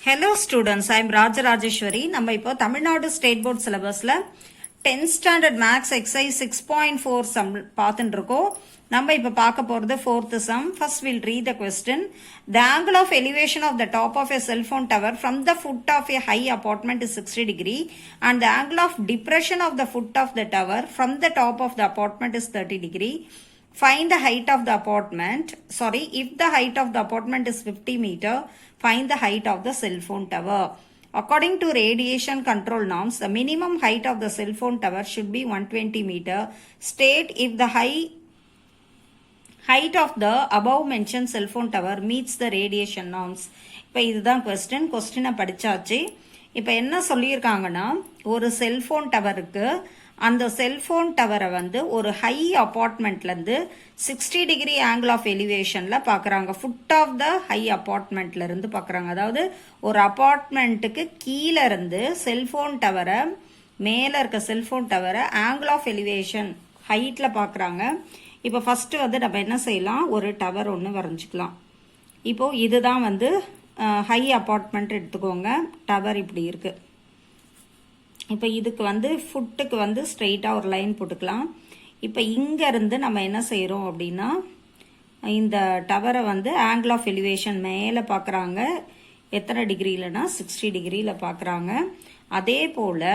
Hello students, I am Raja Rajeshwari. நம்ம இப்போ Tamil Nadu state board சிலபஸ்ல 10th standard maths exercise 6.4 sum பார்த்துட்டு இருக்கோம். நம்ம இப்போ பார்க்க போறது 4th sum. First we'll read the question. The angle of elevation of the top of a cell phone tower from the foot of a high apartment is 60 degree and the angle of depression of the foot of the tower from the top of the apartment is 30 degree. Find the height of the apartment. If the height of the apartment is 50 meter, find the height of the cell phone tower. According to radiation control norms, the minimum height of the cell phone tower should be 120 meter. State if the height of the above mentioned cell phone tower meets the radiation norms. இப்போ இதுதான் கொஸ்டினை படிச்சாச்சு. இப்போ என்ன சொல்லியிருக்காங்கன்னா, ஒரு cellphone டவருக்கு அந்த cellphone டவரை வந்து ஒரு ஹை அப்பார்ட்மெண்ட்லேருந்து 60 டிகிரி ஆங்கிள் ஆஃப் எலிவேஷனில் பார்க்குறாங்க. ஃபுட் ஆஃப் த ஹை அப்பார்ட்மெண்ட்லேருந்து பார்க்குறாங்க. அதாவது ஒரு அப்பார்ட்மெண்ட்டுக்கு கீழே இருந்து செல்போன் டவரை, மேலே இருக்க செல்போன் டவரை ஆங்கிள் ஆஃப் எலிவேஷன் ஹைட்டில் பார்க்குறாங்க. இப்போ ஃபஸ்ட்டு வந்து நம்ம என்ன செய்யலாம், ஒரு டவர் ஒன்று வரைஞ்சிக்கலாம். இப்போது இதுதான் வந்து ஹை அப்பார்ட்மெண்ட் எடுத்துக்கோங்க. டவர் இப்படி இருக்குது. இப்போ இதுக்கு வந்து ஃபுட்டுக்கு வந்து ஸ்ட்ரெயிட்டாக ஒரு லைன் போட்டுக்கலாம். இப்போ இங்கேருந்து நம்ம என்ன செய்கிறோம் அப்படின்னா, இந்த டவரை வந்து ஆங்கிள் ஆஃப் எலிவேஷன் மேலே பார்க்குறாங்க. எத்தனை டிகிரிலனா 60 டிகிரியில் பார்க்குறாங்க. அதே போல்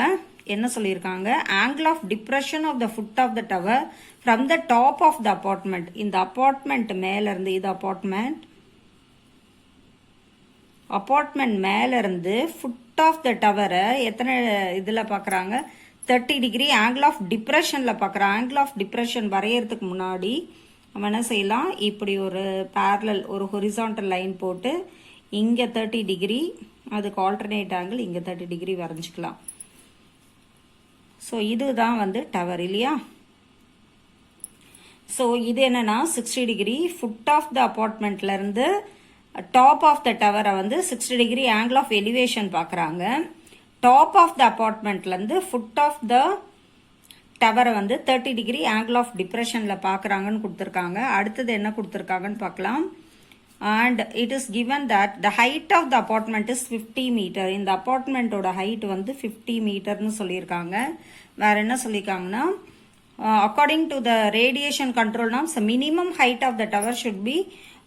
என்ன சொல்லியிருக்காங்க, angle of depression of the foot of the tower from the top of the apartment. இந்த அப்பார்ட்மெண்ட் மேலேருந்து, இது அப்பார்ட்மெண்ட் மேலேருந்து ஃபுட் ஆஃப் த டவரை எத்தனை இதில் பார்க்குறாங்க, 30 டிகிரி ஆங்கிள் ஆஃப் டிப்ரெஷனில் பார்க்குறாங்க. ஆங்கிள் ஆஃப் டிப்ரெஷன் வரையறதுக்கு முன்னாடி நம்ம என்ன செய்யலாம், இப்படி ஒரு பேரலல், ஒரு ஹொரிசான்டல் லைன் போட்டு இங்கே 30 டிகிரி, அதுக்கு ஆல்டர்னேட் ஆங்கிள் இங்கே 30 டிகிரி வரைஞ்சிக்கலாம். ஸோ இதுதான் வந்து டவர் இல்லையா. ஸோ இது என்னன்னா 60 டிகிரி ஃபுட் ஆஃப் த அப்பார்ட்மெண்ட்லேருந்து டாப் ஆஃப் த டவரை வந்து 60 டிகிரி ஆங்கிள் ஆஃப் எலிவேஷன் பார்க்குறாங்க. டாப் ஆஃப் த அப்பார்ட்மெண்ட்லேருந்து ஃபுட் ஆஃப் த டவரை வந்து 30 டிகிரி ஆங்கிள் ஆஃப் டிப்ரெஷனில் பார்க்குறாங்கன்னு கொடுத்துருக்காங்க. அடுத்தது என்ன கொடுத்துருக்காங்கன்னு பார்க்கலாம். And it is given that the height of the apartment is 50 metre. இந்த அப்பார்ட்மெண்ட்டோட ஹைட் வந்து 50 மீட்டர்னு சொல்லியிருக்காங்க. வேற என்ன சொல்லியிருக்காங்கன்னா, according to the radiation control norms minimum height of the tower should be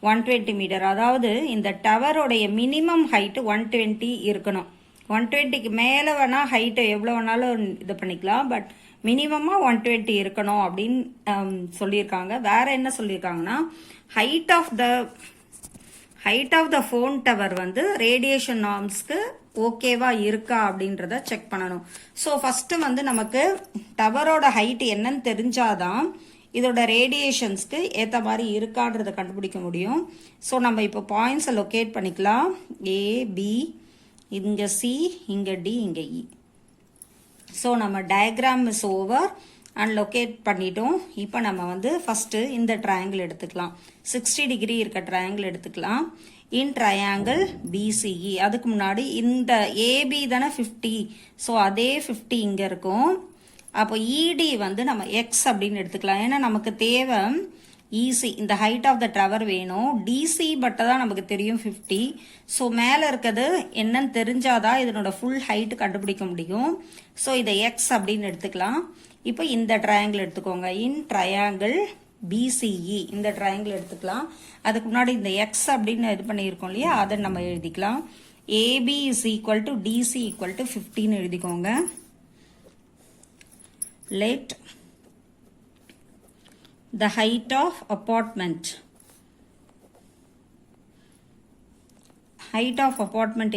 120 metre. அதாவது இந்த டவரோடைய மினிமம் ஹைட்டு 120 இருக்கணும். 120க்கு மேலே வேணால் ஹைட்டை எவ்வளோ வேணாலும் இது பண்ணிக்கலாம், பட் மினிமமாக 120 இருக்கணும் அப்படின்னு சொல்லியிருக்காங்க. வேற என்ன சொல்லியிருக்காங்கன்னா, height of the phone tower வந்து ரேடியேஷன் நார்ம்ஸ்க்கு ஓகேவா இருக்கா அப்படின்றத செக் பண்ணணும். ஸோ ஃபஸ்ட்டு வந்து நமக்கு டவரோட ஹைட் என்னன்னு தெரிஞ்சாதான் இதோட ரேடியேஷன்ஸ்க்கு ஏற்ற மாதிரி இருக்கான்றதை கண்டுபிடிக்க முடியும். ஸோ நம்ம இப்போ பாயிண்ட்ஸை லொக்கேட் பண்ணிக்கலாம். ஏ, பி, இங்கே சி, இங்கே டி, இங்கே இ. ஸோ நம்ம diagram is over and locate பண்ணிட்டோம். இப்போ நம்ம வந்து ஃபஸ்ட்டு இந்த ட்ரையாங்கிள் எடுத்துக்கலாம். 60 டிகிரி இருக்க ட்ரையாங்கிள் எடுத்துக்கலாம். இன் ட்ரையாங்கிள் பிசிஇ. அதுக்கு முன்னாடி இந்த ஏபி தானே 50, ஸோ அதே 50 இங்கே இருக்கும். அப்போ இடி வந்து நம்ம எக்ஸ் அப்படின்னு எடுத்துக்கலாம். ஏன்னா நமக்கு தேவை ஈசி, இந்த ஹைட் ஆஃப் த டவர் வேணும். டிசி பட்டை தான் நமக்கு தெரியும் 50. ஸோ மேலே இருக்கிறது என்னன்னு தெரிஞ்சாதான் இதனோட ஃபுல் ஹைட் கண்டுபிடிக்க முடியும். ஸோ இதை எக்ஸ் அப்படின்னு எடுத்துக்கலாம். இப்போ இந்த ட்ரையாங்கிள் எடுத்துக்கோங்க. இன் ட்ரையாங்கிள் பிசிஇ இந்த ட்ரையாங்கிள் எடுத்துக்கலாம். அதுக்கு முன்னாடி இந்த எக்ஸ் அப்படின்னு இது பண்ணியிருக்கோம் இல்லையா, அதை நம்ம எழுதிக்கலாம். AB is equal to DC equal to 50ன்னு எழுதிக்கோங்க. Let the height of apartment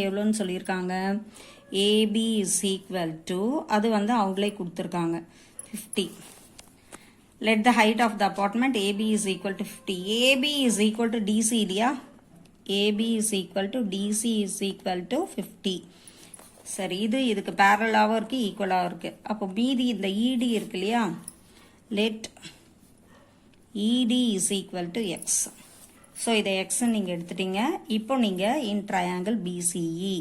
எவ்வளோன்னு சொல்லியிருக்காங்க, AB is equal to, அது வந்து அவங்களே கொடுத்துருக்காங்க 50. Let the height of the apartment AB is equal to 50. AB is equal to DC இல்லையா, AB is equal to DC is equal to 50. சரி, இதுக்கு பேரலாகவும் இருக்குது, ஈக்குவலாகவும் இருக்குது. அப்போ மீதி இந்த இடி இருக்கு இல்லையா, லெட் இடி is equal to X. So இதை எக்ஸ்ன்னு நீங்கள் எடுத்துட்டீங்க. இப்போ நீங்கள் இன் triangle BCE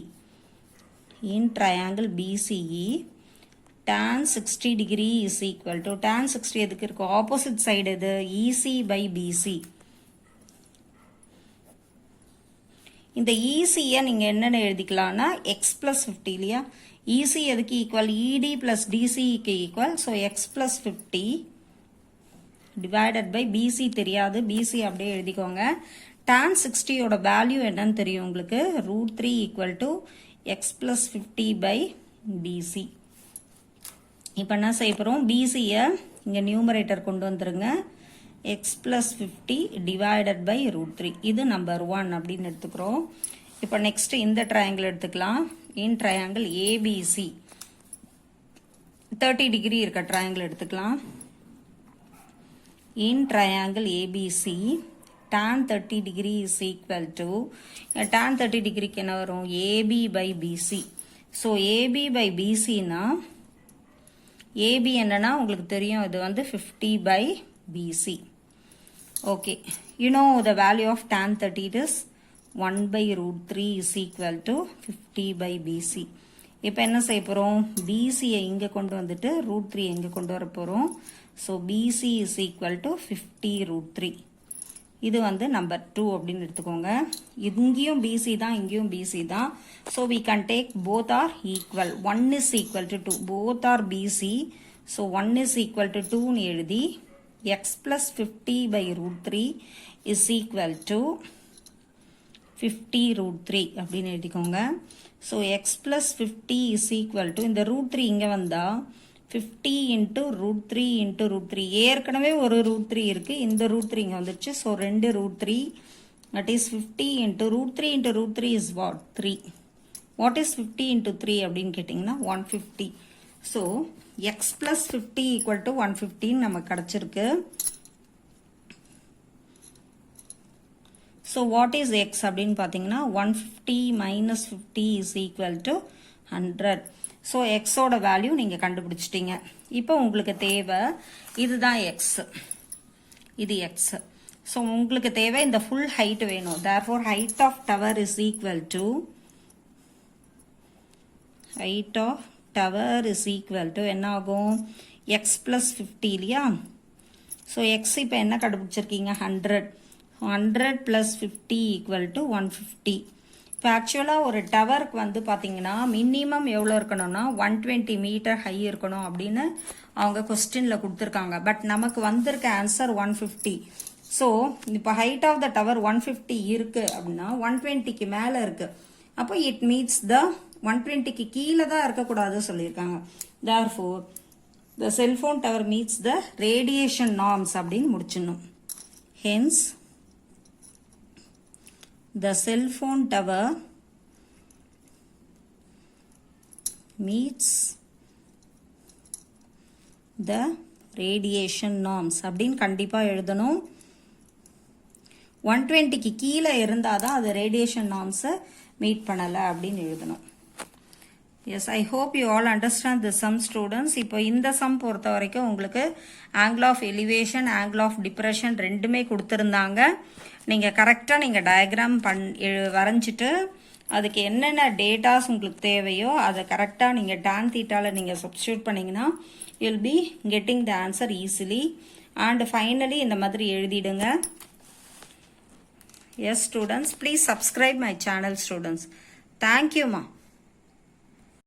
tan 60 degree is equal to, tan 60 எதுக்கு இருக்கும், ஆப்போசிட் சைடு இது, இசி பை பிசி. இந்த ஈசியை நீங்கள் என்னென்ன எழுதிக்கலாம்னா எக்ஸ் ப்ளஸ் 50 இல்லையா, ஈசி எதுக்கு ஈக்குவல், இடி ப்ளஸ் டிசிக்கு equal. So x plus 50 divided by BC தெரியாது, பிசி அப்படியே எழுதிக்கோங்க. tan 60யோட வேல்யூ என்னன்னு தெரியும் உங்களுக்கு, √3 equal to x plus 50 by BC. இப்போ என்ன செய்ய போகிறோம், பிசியை இங்கே நியூமரேட்டர் கொண்டு வந்துருங்க. எக்ஸ் ப்ளஸ் 50 டிவைடட் பை √3, இது நம்பர் 1 அப்படின்னு எடுத்துக்கிறோம். இப்போ நெக்ஸ்ட் இந்த ட்ரையாங்கிள் எடுத்துக்கலாம். இன் ட்ரையாங்கிள் ஏபிசி 30 டிகிரி இருக்க ட்ரையாங்கிள் எடுத்துக்கலாம். இன் triangle ABC tan 30 degree is equal to, tan 30 டிகிரிக்கு என்ன வரும், AB by BC. So AB by பிசினா, ஏபி என்னன்னா உங்களுக்கு தெரியும், இது வந்து 50 by BC. Okay, you know the value of tan 30 is 1 by √3 is equal to 50 by BC. இப்போ என்ன செய்ய போகிறோம், பிசியை இங்கே கொண்டு வந்துட்டு √3 எங்கே கொண்டு வர போகிறோம். So PC is equal to 50 √3. இது வந்து நம்பர் 2 அப்படின்னு எடுத்துக்கோங்க. இங்கேயும் பிசி தான், இங்கேயும் பிசி தான். So we can take both are equal. 1 is equal to 2. Both are BC. So 1 is equal to 2ன்னு எழுதி x plus 50 by √3 is equal to 50 √3 அப்படின்னு எழுதிக்கோங்க. So x plus 50 is equal to, இந்த √3 இங்கே வந்தால் 50 into √3 into √3, ஏற்கனவே ஒரு √3 இருக்கு, இந்த √3 இங்கே வந்துச்சு. So 2 √3, that is 50 into √3 into √3 is what, 3. What is 50 into 3 அப்படின்னு கேட்டிங்கன்னா 150. So x plus 50 equal to 150 நமக்கு கிடச்சிருக்கு. ஸோ வாட் இஸ் x அப்படின்னு பார்த்தீங்கன்னா 150 minus 50 is equal to 100. So எக்ஸோட வேல்யூ நீங்கள் கண்டுபிடிச்சிட்டீங்க. இப்போ உங்களுக்கு தேவை இதுதான் எக்ஸ், இது எக்ஸ். ஸோ உங்களுக்கு தேவை இந்த ஃபுல் ஹைட் வேணும். Therefore height of tower is equal to, height of tower is equal to என்ன ஆகும், எக்ஸ் ப்ளஸ் 50 இல்லையா. ஸோ எக்ஸ் இப்போ என்ன கண்டுபிடிச்சிருக்கீங்க, 100. 100 ப்ளஸ் 50 ஈக்குவல் டு 150. இப்போ ஆக்சுவலாக ஒரு டவருக்கு வந்து பார்த்தீங்கன்னா மினிமம் எவ்வளோ இருக்கணும்னா 120 மீட்டர் ஹை இருக்கணும் அப்படின்னு அவங்க கொஸ்டினில் கொடுத்துருக்காங்க. பட் நமக்கு வந்திருக்க ஆன்சர் 150. ஸோ இப்போ ஹைட் ஆஃப் த டவர் 150 இருக்குது அப்படின்னா 120க்கு மேலே இருக்குது. அப்போ இட் மீன்ஸ் த 120க்கு கீழே தான் இருக்கக்கூடாது சொல்லியிருக்காங்க. தேர்ஃபோர் த செல்ஃபோன் டவர் மீட்ஸ் த ரேடியேஷன் நார்ம்ஸ் அப்படின்னு முடிச்சிடணும். Hence the cell phone tower meets the radiation norms அப்படின்னு கண்டிப்பாக எழுதணும். 120க்கு கீழே இருந்தால் தான் அது ரேடியேஷன் நார்ம்ஸை மீட் பண்ணலை அப்படின்னு எழுதணும். Yes, I hope you all understand the sum students. இப்போ இந்த சம் பொறுத்த வரைக்கும் உங்களுக்கு angle of elevation, angle of depression ரெண்டுமே கொடுத்துருந்தாங்க. நீங்கள் கரெக்டாக நீங்கள் டயக்ராம் வரைஞ்சிட்டு அதுக்கு என்னென்ன டேட்டாஸ் உங்களுக்கு தேவையோ அதை கரெக்டாக நீங்கள் tan θ நீங்கள் சப்ஸ்டியூட் பண்ணிங்கன்னா you'll be getting the answer easily. And finally இந்த மாதிரி எழுதிடுங்க. Yes students, please subscribe my channel students. தேங்க்யூம்மா.